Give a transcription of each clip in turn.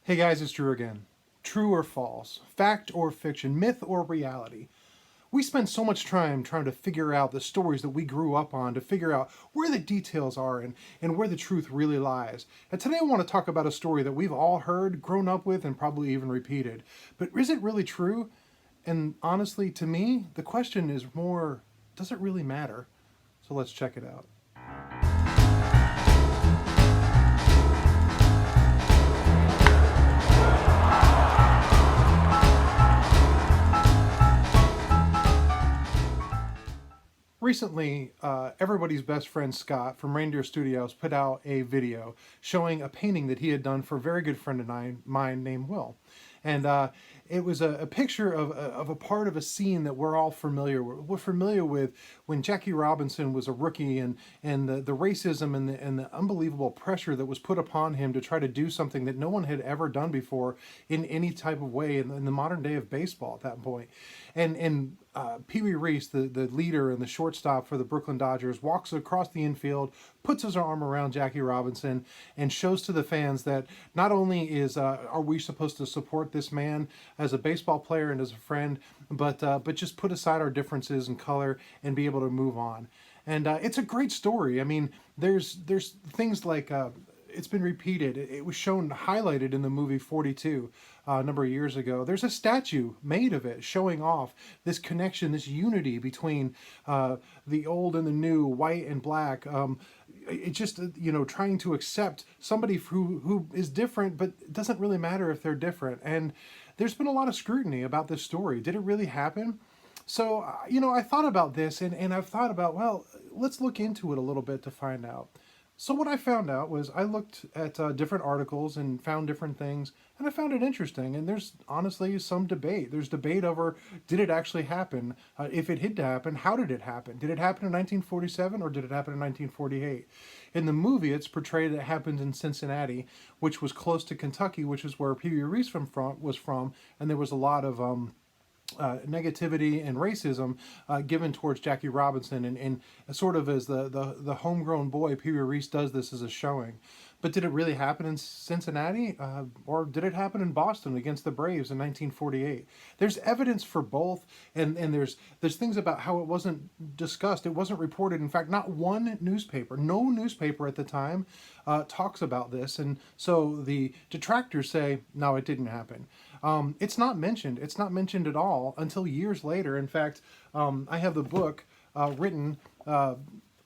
Hey guys, it's Drew again. True or false? Fact or fiction? Myth or reality? We spend so much time trying to figure out the stories that we grew up on, to figure out where the details are and where the truth really lies. And today I want to talk about a story that we've all heard, grown up with, and probably even repeated. But is it really true? And honestly, to me, the question is more, does it really matter? So let's check it out. Recently, everybody's best friend Scott from Reindeer Studios put out a video showing a painting that he had done for a very good friend of mine named Will. And it was a picture of a part of a scene that we're all familiar with. We're familiar with when Jackie Robinson was a rookie and the racism and the unbelievable pressure that was put upon him to try to do something that no one had ever done before in any type of way in the modern day of baseball at that point. And Pee Wee Reese, the leader and the shortstop for the Brooklyn Dodgers, walks across the infield, puts his arm around Jackie Robinson, and shows to the fans that not only are we supposed to support this man as a baseball player and as a friend, but just put aside our differences in color and be able to move on. And it's a great story. I mean, there's things like it's been repeated. It was shown highlighted in the movie 42 a number of years ago. There's a statue made of it showing off this connection, this unity between the old and the new, white and black. It just, trying to accept somebody who is different, but it doesn't really matter if they're different. And there's been a lot of scrutiny about this story. Did it really happen? So, I thought about this and I've thought about, well, let's look into it a little bit to find out. So what I found out was I looked at different articles and found different things, and I found it interesting. And there's honestly some debate. There's debate over, did it actually happen? If it did happen, how did it happen? Did it happen in 1947 or did it happen in 1948? In the movie, it's portrayed that it happened in Cincinnati, which was close to Kentucky, which is where Pee Wee Reese was from, and there was a lot of negativity and racism given towards Jackie Robinson, and sort of as the homegrown boy, Pee Wee Reese does this as a showing. But did it really happen in Cincinnati, or did it happen in Boston against the Braves in 1948? There's evidence for both, and there's things about how it wasn't discussed. It wasn't reported. In fact, not one newspaper, no newspaper at the time, talks about this. And so the detractors say, no, it didn't happen. It's not mentioned. It's not mentioned at all until years later. In fact, I have the book written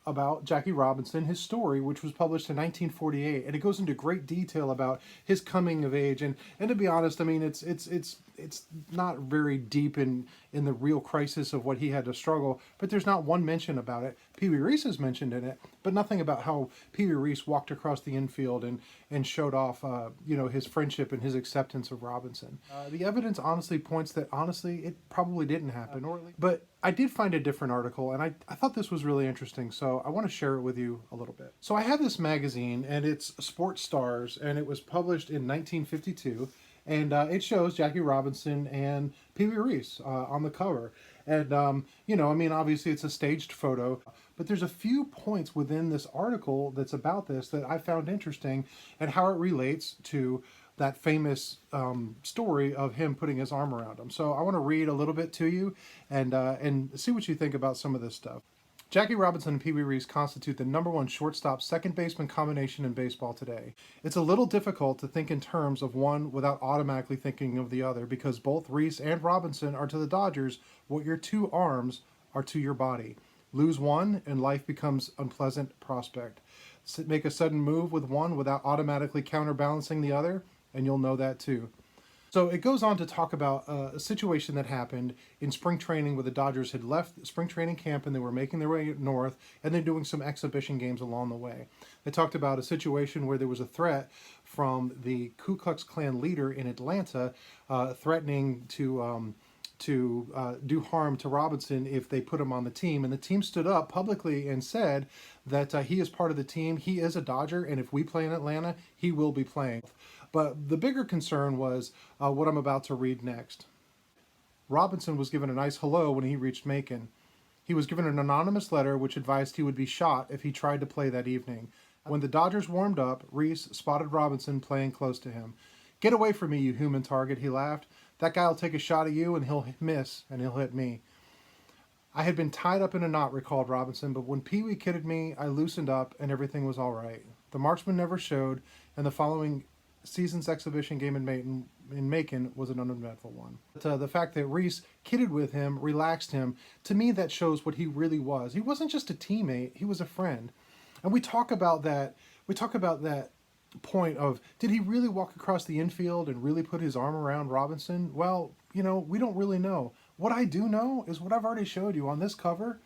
about Jackie Robinson, his story, which was published in 1948, and it goes into great detail about his coming of age. And to be honest, I mean, it's not very deep in the real crisis of what he had to struggle, but there's not one mention about it. Pee Wee Reese is mentioned in it, but nothing about how Pee Wee Reese walked across the infield and showed off, his friendship and his acceptance of Robinson. The evidence honestly points that it probably didn't happen. But I did find a different article, and I thought this was really interesting, so I want to share it with you a little bit. So I have this magazine, and it's Sports Stars, and it was published in 1952. And it shows Jackie Robinson and Pee Wee Reese on the cover. And, obviously it's a staged photo, but there's a few points within this article that's about this that I found interesting and how it relates to that famous story of him putting his arm around him. So I want to read a little bit to you and see what you think about some of this stuff. Jackie Robinson and Pee Wee Reese constitute the #1 shortstop second baseman combination in baseball today. It's a little difficult to think in terms of one without automatically thinking of the other, because both Reese and Robinson are to the Dodgers what your two arms are to your body. Lose one and life becomes unpleasant prospect. Make a sudden move with one without automatically counterbalancing the other, and you'll know that too. So it goes on to talk about a situation that happened in spring training where the Dodgers had left spring training camp and they were making their way north, and they're doing some exhibition games along the way. They talked about a situation where there was a threat from the Ku Klux Klan leader in Atlanta, threatening to do harm to Robinson if they put him on the team. And the team stood up publicly and said that he is part of the team. He is a Dodger, and if we play in Atlanta, he will be playing. But the bigger concern was what I'm about to read next. Robinson was given a nice hello when he reached Macon. He was given an anonymous letter which advised he would be shot if he tried to play that evening. When the Dodgers warmed up, Reese spotted Robinson playing close to him. "Get away from me, you human target," he laughed. "That guy'll take a shot at you and he'll miss and he'll hit me." I had been tied up in a knot, recalled Robinson, but when Pee Wee kidded me, I loosened up and everything was all right. The marksman never showed, and the following season's exhibition game in Macon was an uneventful one. But, the fact that Reese kidded with him, relaxed him, to me that shows what he really was. He wasn't just a teammate, he was a friend. And we talk about that point of, did he really walk across the infield and really put his arm around Robinson? Well, we don't really know. What I do know is what I've already showed you on this cover.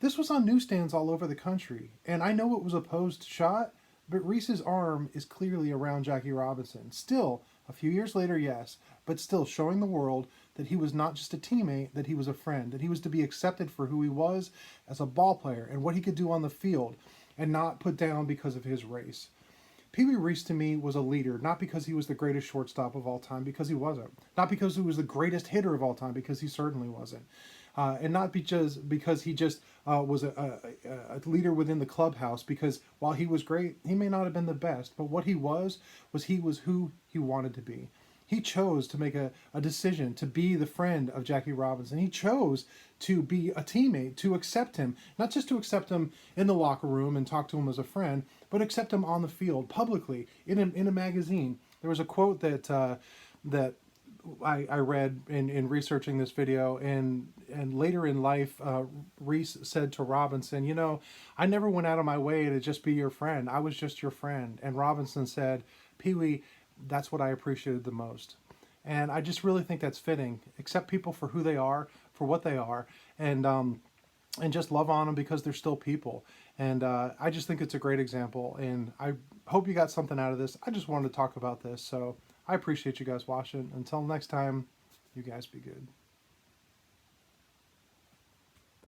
This was on newsstands all over the country, and I know it was a posed shot, but Reese's arm is clearly around Jackie Robinson. Still, a few years later, yes, but still showing the world that he was not just a teammate, that he was a friend, that he was to be accepted for who he was as a ball player and what he could do on the field, and not put down because of his race. Pee Wee Reese to me was a leader, not because he was the greatest shortstop of all time, because he wasn't. Not because he was the greatest hitter of all time, because he certainly wasn't. And not because he just was a leader within the clubhouse, because while he was great, he may not have been the best, but what he was who he wanted to be. He chose to make a decision to be the friend of Jackie Robinson. He chose to be a teammate, to accept him, not just to accept him in the locker room and talk to him as a friend, but accept him on the field, publicly, in a magazine. There was a quote that I read in researching this video, and later in life, Reese said to Robinson, I never went out of my way to just be your friend. I was just your friend. And Robinson said, Pee Wee, that's what I appreciated the most. And I just really think that's fitting. Accept people for who they are, for what they are, and just love on them because they're still people. And I just think it's a great example, and I hope you got something out of this. I just wanted to talk about this, so I appreciate you guys watching. Until next time, you guys be good.